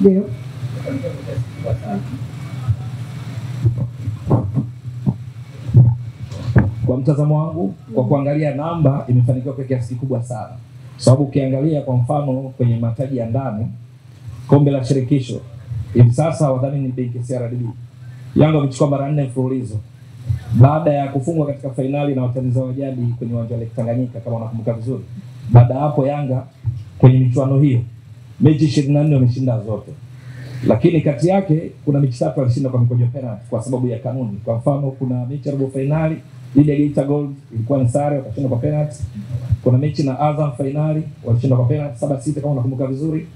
Ndio. Kwa mtazamo wangu, kwa kuangalia namba imefanikiwa kwa kiasi kikubwa sana. Sababu ukiangalia kwa mfano kwenye mataji ya ndani, kombe la shirikisho, hivi sasa wadhamini ni benki CRDB. Yanga wamechukua mara 4 mfululizo. Baada ya kufungwa katika fainali na watani zao jadi kwenye uwanja wa Lake Tanganyika kama unakumbuka vizuri. Baada hapo Yanga kwenye michuano hiyo mechi 24 wameshinda zote. Lakini kati yake kuna mechi 3 walishinda kwa mikojo penalty kwa sababu ya kanuni. Kwa mfano kuna mechi ya robo finali ile ya Geita Gold ilikuwa ni sare wakashinda kwa penalty. Kuna mechi na Azam finali walishinda kwa penalty 7-6 kama unakumbuka vizuri.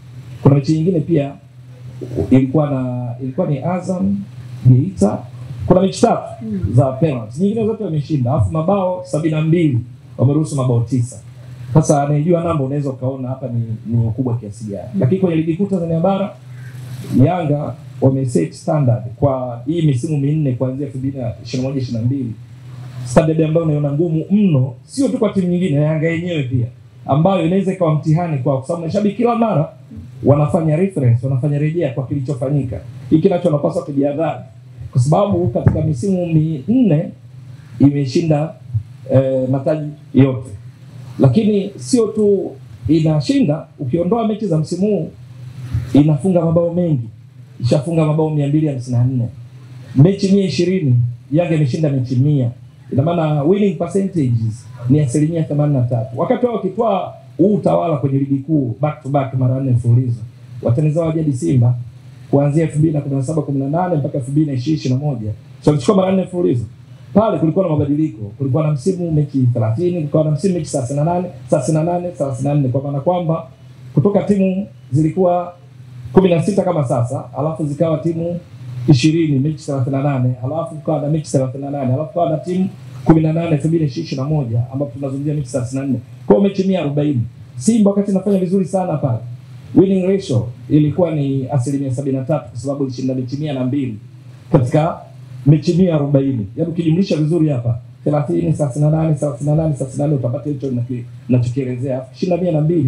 Kuna mechi nyingine pia ilikuwa ni Azam Geita. Kuna mechi 3 za penalty. Nyingine zote wameshinda. Alafu mabao 72 wameruhusu mabao 9. Sasa anajua namba unaweza kaona hapa ni ukubwa kiasi gani. Lakini kwenye ligi kuu Tanzania bara Yanga wameset standard kwa hii misimu minne kuanzia 2021-22. Standard ambayo unaiona ngumu mno, sio tu kwa timu nyingine, Yanga yenyewe pia, ambayo inaweza ikawa mtihani kwa sababu mashabiki kila mara wanafanya reference, wanafanya rejea kwa kilichofanyika. Hiki kinacho wanapaswa kujihadhari kwa sababu katika misimu minne imeshinda mataji yote. Lakini sio tu inashinda, ukiondoa mechi za msimu huu inafunga mabao mengi. Ishafunga mabao 254. Mechi 120 Yanga imeshinda mechi 100. Ina maana winning percentages ni 83%. Wakati wao wakitoa utawala kwenye ligi kuu back to back mara 4 mfululizo. Watani zao jadi Simba kuanzia 2017-18 mpaka 2021. So walichukua mara 4 mfululizo. Pale kulikuwa na mabadiliko. Kulikuwa na msimu mechi 30, kulikuwa na msimu mechi 38, kwa maana kwamba kutoka timu zilikuwa 16 kama sasa, alafu zikawa timu 20 mechi 38, alafu kukawa na mechi 38, alafu kukawa na timu 18 2021 ambapo tunazungumzia mechi 34. Kwa mechi 140. Simba wakati inafanya vizuri sana pale. Winning ratio ilikuwa ni 73% kwa sababu ilishinda mechi 102 katika mechi 140. Yaani ukijumlisha vizuri hapa 30 38 utapata hicho ninachokielezea. Shinda 102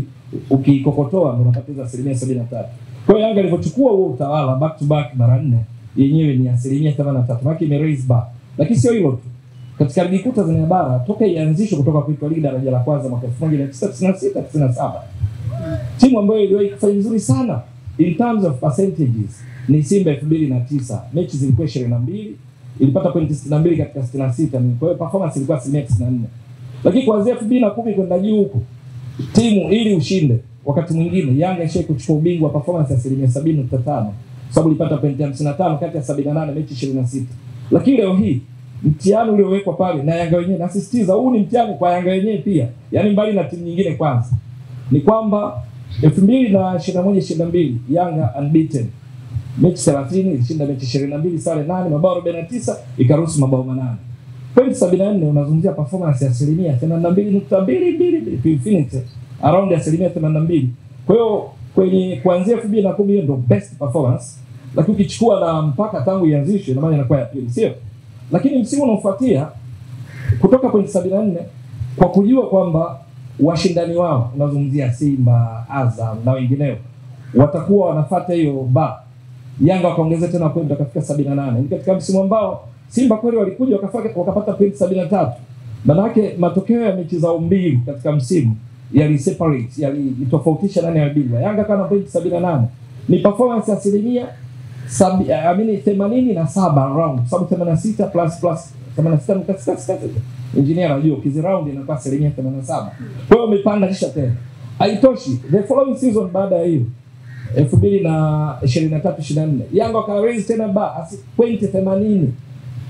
ukikokotoa unapata 73%. Kwa hiyo Yanga ilipochukua huo utawala back to back mara 4 yenyewe ni 83%. Maana ime raise bar. Lakini sio hilo tu. Katika ligi kuu Tanzania bara toka ianzishwe kutoka kwa ligi daraja la kwanza mwaka 1996-97. Timu ambayo iliwahi kufanya vizuri sana in terms of percentages ni Simba 2009. Mechi zilikuwa 22, ilipata pointi 62 katika 66. Kwa hiyo performance ilikuwa 94. Lakini kuanzia 2010 kwenda juu huko timu ili ushinde wakati mwingine Yanga ishie kuchukua ubingwa performance ya 70.5 sababu ilipata pointi 55 kati ya 78 mechi 26. Lakini leo hii mtihani uliowekwa pale na Yanga wenyewe, nasisitiza huu ni mtihani kwa Yanga wenyewe pia, yani mbali na timu nyingine kwanza, ni kwamba 2021-22 Yanga unbeaten. Mechi 30 ilishinda mechi 22, sare 8, mabao 49, ikaruhusu mabao 8. Pointi 74 unazungumzia performance ya 82.22 infinity around 82. Kwa hiyo kwenye kuanzia 2010 hiyo ndio best performance, lakini ukichukua na mpaka tangu ianzishwe na maana inakuwa ya pili, sio? Lakini msimu unaofuatia kutoka pointi 74 kwa kujua kwamba washindani wao unazungumzia Simba, Azam na wengineo watakuwa wanafuata hiyo Yanga wakaongeza tena pointi wakafika 78. Ni katika msimu ambao Simba kweli walikuja wakapata pointi 73. Maana yake matokeo ya mechi zao mbili katika msimu yalitofautisha nani ya bingwa. Yanga kana pointi 78. Ni performance ya 87 round. Sababu 86 plus 86 engineer anajua kizi round inakuwa 87. Kwa hiyo umepanda kisha tena. Haitoshi. The following season baada ya hiyo 2023-24 Yanga waka raise tena pointi 80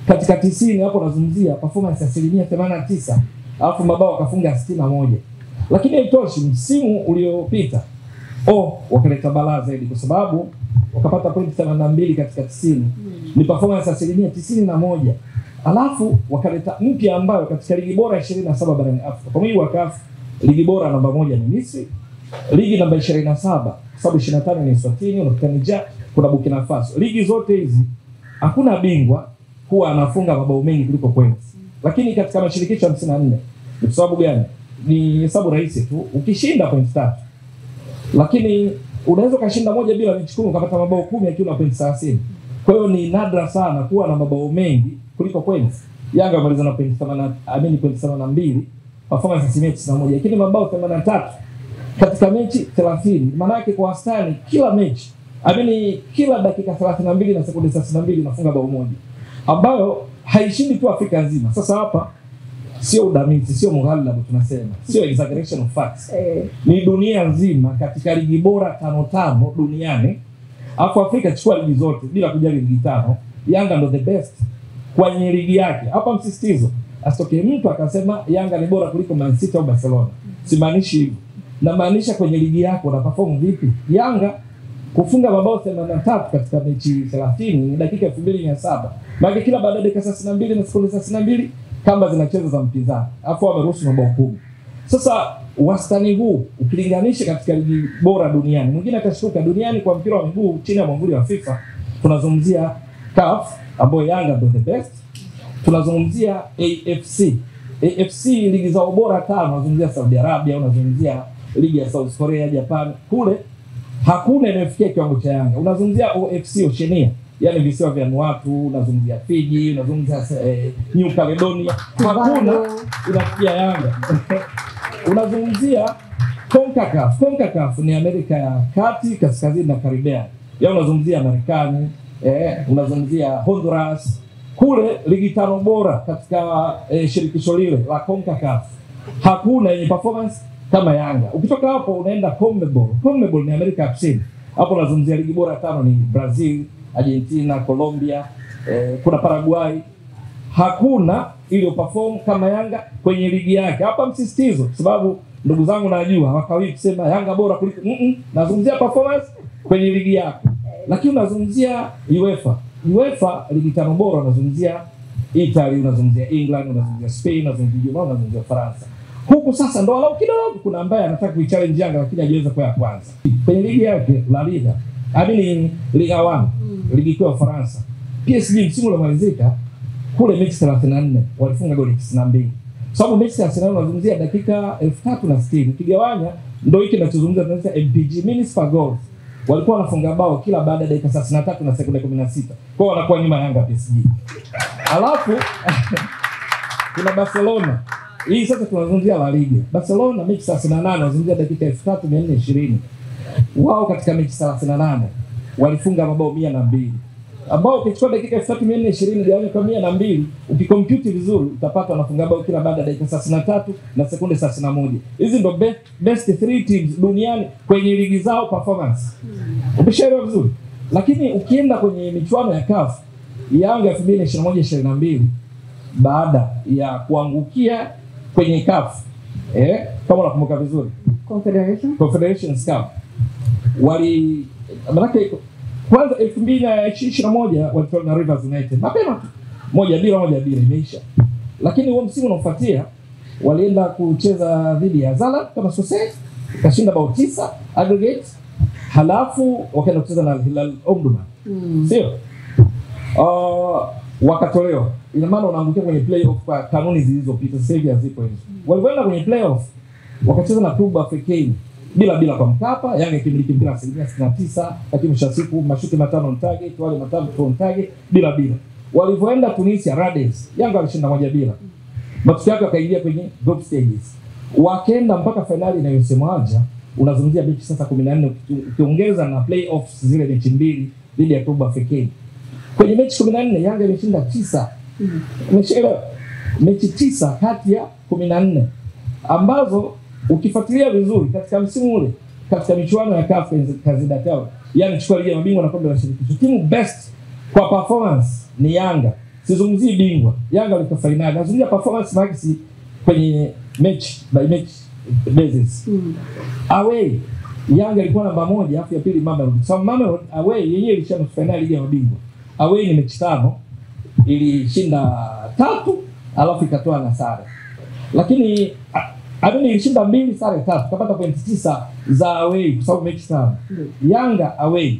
katika 90. Hapo nazungumzia performance ya 89, alafu mabao wakafunga 61. Lakini haitoshi, msimu uliopita wakaleta balaa zaidi kwa sababu wakapata pointi 82 katika 90. Ni performance ya 91. Alafu wakaleta mpya ambayo katika ligi bora 27 barani Afrika. Kwa mujibu wa CAF, ligi bora namba 1 ni Misri, ligi namba 27 sababu 25 ni Eswatini, unakutana Niger, kuna Burkina Faso. Ligi zote hizi hakuna bingwa huwa anafunga mabao mengi kuliko points. Lakini katika mashirikisho 54 ni sababu gani? Ni hesabu rahisi tu. Ukishinda points 3 Lakini unaweza kashinda moja bila mechi 10 ukapata mabao 10 akiwa na pointi 30. Kwa hiyo ni nadra sana kuwa na mabao mengi kuliko points. Yanga wamaliza na pointi 82, performance ya mechi 91, lakini mabao 83 katika mechi 30. Maana yake kwa wastani kila mechi, kila dakika 32 na sekunde 32 unafunga bao moja, ambayo haishindi tu Afrika nzima. Sasa hapa sio udamiti, sio mughalabu tunasema, sio exaggeration of facts. Ni dunia nzima katika ligi bora 5 duniani. Alafu Afrika chukua ligi zote bila kujali ligi 5. Yanga ndo the best kwenye ligi yake. Hapa msisitizo, asitokee mtu akasema Yanga ni bora kuliko Man City au Barcelona. Simaanishi hivyo. Na maanisha kwenye ligi yako na perform vipi. Yanga kufunga mabao 83 katika mechi 30 ni dakika 2700. Maana kila baada ya dakika 32 na sekunde 32 kamba zinacheza za mpinzani. Alafu wameruhusu mabao 10. Sasa wastani huu ukilinganisha katika ligi bora duniani, mwingine atashtuka duniani kwa mpira wa miguu chini ya mwamvuli wa FIFA, tunazungumzia CAF ambayo Yanga ndio the best. Tunazungumzia AFC ligi za ubora 5, tunazungumzia Saudi Arabia, unazungumzia ligi ya South Korea, Japan. Kule hakuna inayofikia kiwango cha Yanga. Unazungumzia OFC Oceania, yani visiwa vya Vanuatu, unazungumzia Fiji, unazungumzia New Caledonia, hakuna inafikia Yanga. Unazungumzia CONCACAF ni Amerika ya Kati, Kaskazini na Caribbean. Unazungumzia Marekani, unazungumzia Honduras. Kule ligi 5 bora katika shirikisho lile la CONCACAF, hakuna yenye performance kama Yanga. Ukitoka hapo unaenda CONMEBOL ni Amerika ya Kusini. Hapo unazungumzia ligi bora 5 ni Brazil, Argentina, Colombia, kuna Paraguay. Hakuna ile perform kama Yanga kwenye ligi yake. Hapa msisitizo, sababu ndugu zangu najua hawakawi kusema Yanga bora kuliko nazungumzia performance kwenye ligi yake. Lakini unazungumzia UEFA ligi 5 bora, unazungumzia Italy, unazungumzia England, unazungumzia Spain, unazungumzia France. Huku sasa ndo walau kidogo kuna ambaye anataka kuichallenge Yanga lakini hajaweza kwa ya kwanza. Kwenye ligi yake La Liga, Liga 1, ligi kuu ya Faransa. PSG msimu uliomalizika kule mechi 34 walifunga goli 92. Sababu mechi 34 unazungumzia dakika 3060. Ukigawanya ndio hiki ninachozungumza, tunasema MPG, minutes per goal. Walikuwa wanafunga bao kila baada ya dakika 33 na sekunde 16. Kwa hiyo wanakuwa nyuma Yanga PSG. Alafu kuna Barcelona. Hii sasa tunazungumzia La Liga. Barcelona mechi 38 wanazungumzia dakika 3420. Wao katika mechi 38 walifunga mabao 102. Ambao ukichukua dakika 3420 gawanya kwa 102, ukikompute vizuri utapata wanafunga bao kila baada ya dakika 33 na sekunde 31. Hizi ndo best 3 teams duniani kwenye ligi zao performance. Umeshaelewa vizuri? Lakini ukienda kwenye michuano ya CAF, Yanga 2021-22 baada ya kuangukia kwenye CAF, kama unakumbuka vizuri, Confederations Cup, manake kwanza 2021 walitoka na Rivers United mapema 1-1 imeisha. Lakini huo msimu unaofuatia walienda kucheza dhidi ya Zamalek kama Society, kashinda bao 9 aggregate. Halafu wakaenda kucheza na Hilal Omdurman. Sio? Wakatolewa. Ina maana unaangukia kwenye playoff kwa kanuni zilizopita, sasa hivi hazipo hizo. Walipoenda kwenye playoff wakacheza na Club Africain bila kwa Mkapa. Yanga ikimiliki mpira 69%, lakini mshasiku mashuti 5 on target, wale 5 on target bila. Walipoenda Tunisia Rades, Yanga walishinda 1-0. Matokeo yake wakaingia kwenye group stages. Wakaenda mpaka finali inayosemwaje, unazungumzia mechi sasa 14 ukiongeza na playoffs zile mechi 2 dhidi ya Club Africain. Kwenye mechi 14 Yanga imeshinda 9. Imeshinda mechi 9 kati ya 14 ambazo ukifuatilia vizuri katika msimu ule katika michuano ya CAF Kazidatao, yani chukua ligi ya mabingwa na kombe la shirikisho, timu best kwa performance ni Yanga. Sizungumzii bingwa. Yanga walifika finali. Nazungumzia performance max kwenye match by match basis. Away Yanga ilikuwa namba 1, afu ya pili Mamelodi. So Mamelodi away yenyewe ilishinda finali ligi ya mabingwa. Away ni mechi 5, ilishinda 3 alafu ikatoa na sare. Lakini ilishinda 2 sare 3, kapata pointi 9 za away kwa sababu mechi 5. Yanga away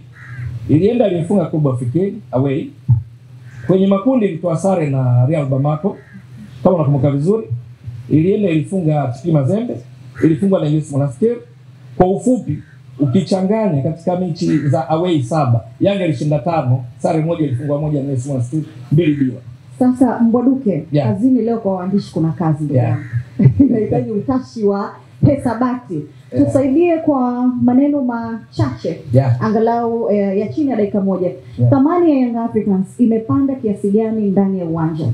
ilienda ilifunga Club Africain away. Kwenye makundi ilitoa sare na Real Bamako kama unakumbuka vizuri. Ilienda ilifunga TP Mazembe, ilifungwa na US Monastir. Kwa ufupi ukichanganya katika mechi za away 7, Yanga ilishinda 5, sare moja, ilifungwa moja na Simba 2-0. Sasa Mbwaduke, kazini leo kwa waandishi kuna kazi ndio. Inahitaji utashi wa hesabati. Tusaidie kwa maneno machache angalau ya chini ya dakika moja. Thamani ya Young Africans imepanda kiasi gani ndani ya uwanja?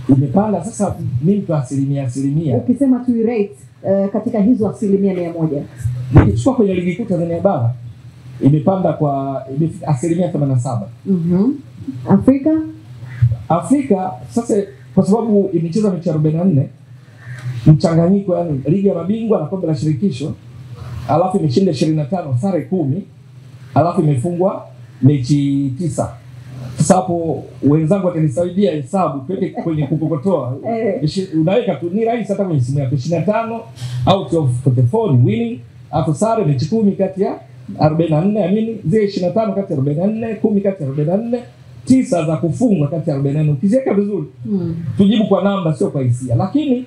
Imepanda sasa mimi kwa asilimia. Ukisema tu rate katika hizo 100%. Nikichukua kwenye ligi kuu Tanzania bara imepanda kwa 87%. Afrika sasa kwa sababu imecheza mechi 44 mchanganyiko, yani ligi ya mabingwa na kombe la shirikisho, alafu imeshinda 25, sare 10, alafu imefungwa mechi 9. Sasa hapo wenzangu watanisaidia hesabu kwenye kukokotoa. Unaweka tu ni rahisi hata kwenye simu yako, 25 out of 44 ni winning, alafu sare mechi 10 kati ya 44, amini zile 25 kati ya 44, 10 kati ya 44, 9 za kufungwa kati ya 44. Ukiziweka vizuri tujibu kwa namba sio kwa hisia, lakini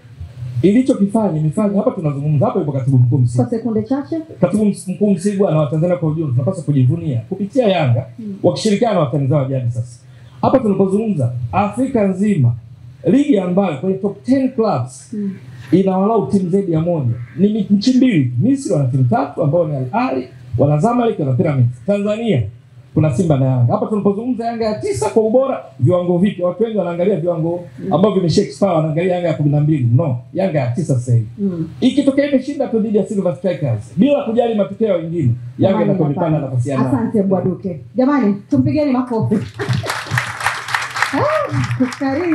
ilichokifanya imefanya hapa tunazungumza hapa, yupo katibu mkuu Msigwa. Kwa sekunde chache, katibu mkuu Msigwa na Watanzania kwa ujumla tunapaswa kujivunia kupitia Yanga wakishirikiana na watani zao jadi. Sasa hapa tunapozungumza Afrika nzima, ligi ambayo kwenye top 10 clubs ina walau timu zaidi ya moja ni nchi mbili. Misri wana timu 3 ambao ni Al Ahly, wana Zamalek, wana Pyramids. Tanzania kuna Simba na Yanga. Hapa tunapozungumza Yanga ya 9 kwa ubora, viwango vipi? Watu wengi wanaangalia viwango ambavyo vimesha expire, wanaangalia Yanga ya 12. No, Yanga ya 9 sasa hivi. Ikitokea imeshinda tu dhidi ya Silver Strikers bila kujali matokeo mengine, Yanga inakuwa imepanda nafasi ya 8. Asante Mbwaduke. Jamani, tumpigeni makofi. Karibu.